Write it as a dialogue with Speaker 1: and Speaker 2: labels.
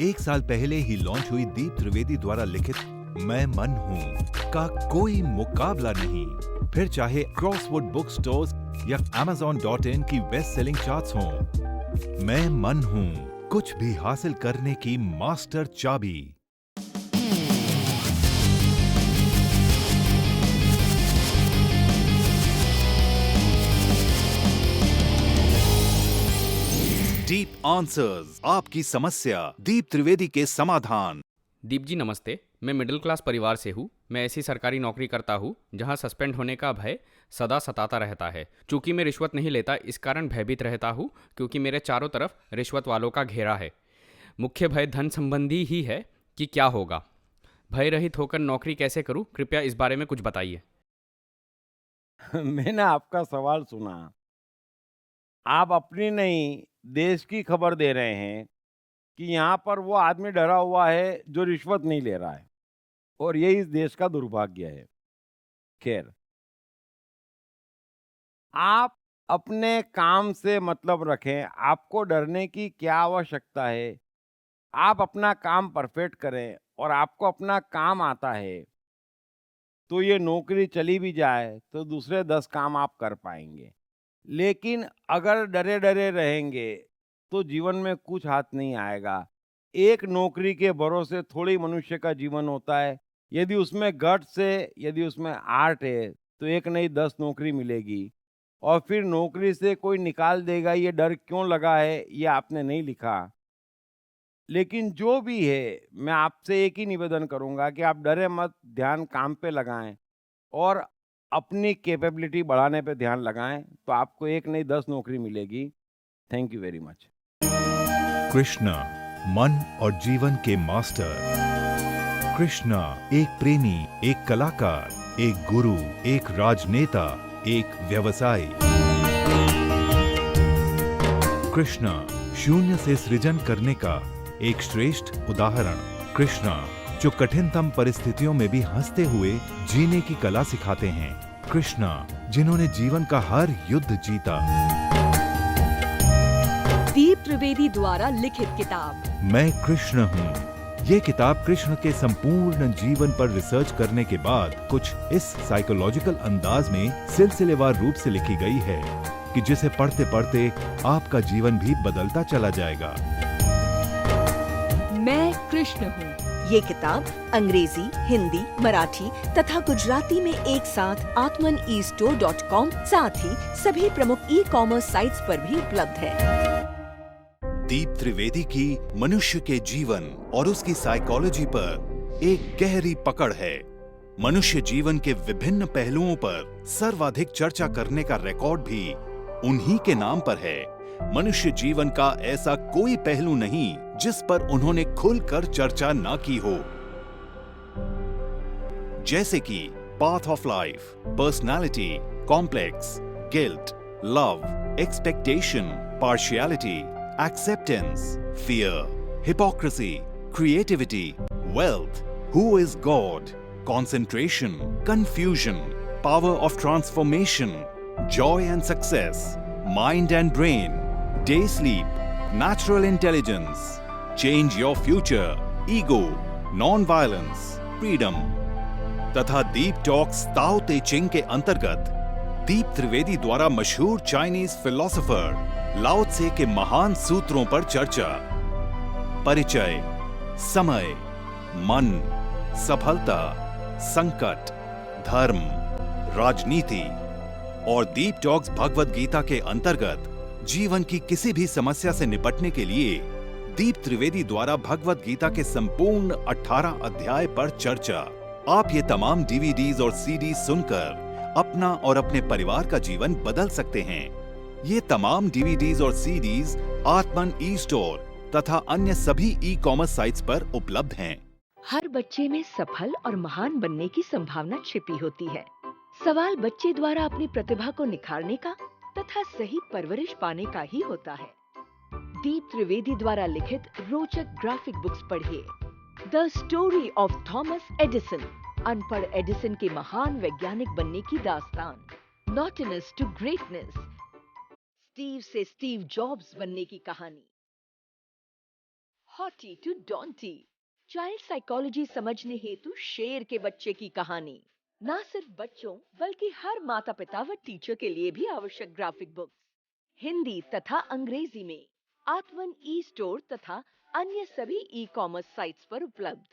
Speaker 1: 1 साल पहले ही लॉन्च हुई दीप त्रिवेदी द्वारा लिखित मैं मन हूँ का कोई मुकाबला नहीं। फिर चाहे क्रॉसवर्ड बुक स्टोर्स या Amazon.in की बेस्ट सेलिंग चार्ट्स हों, मैं मन हूँ कुछ भी हासिल करने की मास्टर चाबी। डीप आंसर्स, आपकी समस्या, दीप त्रिवेदी के समाधान।
Speaker 2: दीप जी नमस्ते। मैं मिडिल क्लास परिवार से हूँ। मैं ऐसी सरकारी नौकरी करता हूँ जहाँ सस्पेंड होने का भय सदा सताता रहता है। चूंकि मैं रिश्वत नहीं लेता, इस कारण भयभीत रहता हूँ क्योंकि मेरे चारों तरफ रिश्वत वालों का घेरा है। मुख्य भय धन संबंधी ही है कि क्या होगा। भय रहित होकर नौकरी कैसे करूँ, कृपया इस बारे में कुछ बताइए।
Speaker 3: मैंने आपका सवाल सुना। आप अपनी नहीं, देश की खबर दे रहे हैं कि यहाँ पर वो आदमी डरा हुआ है जो रिश्वत नहीं ले रहा है, और ये इस देश का दुर्भाग्य है। खैर, आप अपने काम से मतलब रखें, आपको डरने की क्या आवश्यकता है? आप अपना काम परफेक्ट करें और आपको अपना काम आता है, तो ये नौकरी चली भी जाए तो दूसरे 10 काम आप कर पाएँगे। लेकिन अगर डरे-डरे रहेंगे, तो जीवन में कुछ हाथ नहीं आएगा। एक नौकरी के भरोसे थोड़ी मनुष्य का जीवन होता है। यदि उसमें गट्स है, यदि उसमें आर्ट है, तो एक नहीं 10 नौकरी मिलेगी। और फिर नौकरी से कोई निकाल देगा, ये डर क्यों लगा है, ये आपने नहीं लिखा। लेकिन जो भी है, मैं आपसे एक ही निवेदन करूँगा कि आप डरे मत, ध्यान काम पे लगाएँ और अपनी कैपेबिलिटी बढ़ाने पे ध्यान लगाएँ, तो आपको एक नहीं 10 नौकरी मिलेगी। Thank you very much.
Speaker 1: Krishna, मन और जीवन के मास्टर। कृष्णा एक प्रेमी, एक कलाकार, एक गुरु, एक राजनेता, एक व्यवसायी। कृष्णा शून्य से सृजन करने का एक श्रेष्ठ उदाहरण। कृष्णा जो कठिनतम परिस्थितियों में भी हंसते हुए जीने की कला सिखाते हैं। कृष्णा जिन्होंने जीवन का हर युद्ध जीता।
Speaker 4: दीप त्रिवेदी द्वारा लिखित किताब
Speaker 1: मैं कृष्ण हूँ। ये किताब कृष्ण के संपूर्ण जीवन पर रिसर्च करने के बाद कुछ इस साइकोलॉजिकल अंदाज में सिलसिलेवार रूप से लिखी गई है कि जिसे पढ़ते पढ़ते आपका जीवन भी बदलता चला जाएगा।
Speaker 4: मैं कृष्ण हूँ। ये किताब अंग्रेजी, हिंदी, मराठी तथा गुजराती में एक साथ atmanestore.com साथ ही सभी प्रमुख ई-कॉमर्स साइट्स पर भी उपलब्ध है।
Speaker 1: दीप त्रिवेदी की मनुष्य के जीवन और उसकी साइकोलॉजी पर एक गहरी पकड़ है। मनुष्य जीवन के विभिन्न पहलुओं पर सर्वाधिक चर्चा करने का रिकॉर्ड भी उन्हीं के नाम पर है। मनुष्य जीवन का ऐसा कोई पहलू नहीं जिस पर उन्होंने खुलकर चर्चा ना की हो, जैसे कि path of life, personality, complex, guilt, love, expectation, partiality, acceptance, fear, hypocrisy, creativity, wealth, who is God, concentration, confusion, power of transformation, joy and success, mind and brain, day sleep, natural intelligence, change your future, ego, non-violence, freedom, तथा दीप talks ताओ ते चिंग के अंतर्गत दीप त्रिवेदी द्वारा मशहूर Chinese philosopher लाओ त्से के महान सूत्रों पर चर्चा, परिचय, समय, मन, सफलता, संकट, धर्म, राजनीति और दीप टॉक्स भगवद गीता के अंतर्गत जीवन की किसी भी समस्या से निपटने के लिए दीप त्रिवेदी द्वारा भगवद गीता के संपूर्ण 18 अध्याय पर चर्चा। आप ये तमाम डीवीडीज और सीडीज सुनकर अपना और अपने परिवार का जीवन बदल सकते हैं। ये तमाम डीवीडीज और सीडीज आत्मन ई स्टोर तथा अन्य सभी ई कॉमर्स साइट्स पर उपलब्ध हैं।
Speaker 4: हर बच्चे में सफल और महान बनने की संभावना छिपी होती है। सवाल बच्चे द्वारा अपनी प्रतिभा को निखारने का तथा सही परवरिश पाने का ही होता है। दीप त्रिवेदी द्वारा लिखित रोचक ग्राफिक बुक्स पढ़िए। The story of Thomas Edison, अनपढ़ एडिसन के महान वैज्ञानिक बनने की दास्तान। नॉटिनस टू ग्रेटनेस, स्टीव से स्टीव जॉब्स बनने की कहानी। हॉटी टू डॉन्टी, चाइल्ड साइकोलॉजी समझने हेतु शेर के बच्चे की कहानी। ना सिर्फ बच्चों बल्कि हर माता पिता व टीचर के लिए भी आवश्यक ग्राफिक बुक्स हिंदी तथा अंग्रेजी में आत्मन ई स्टोर तथा अन्य सभी ई कॉमर्स साइट्स पर उपलब्ध।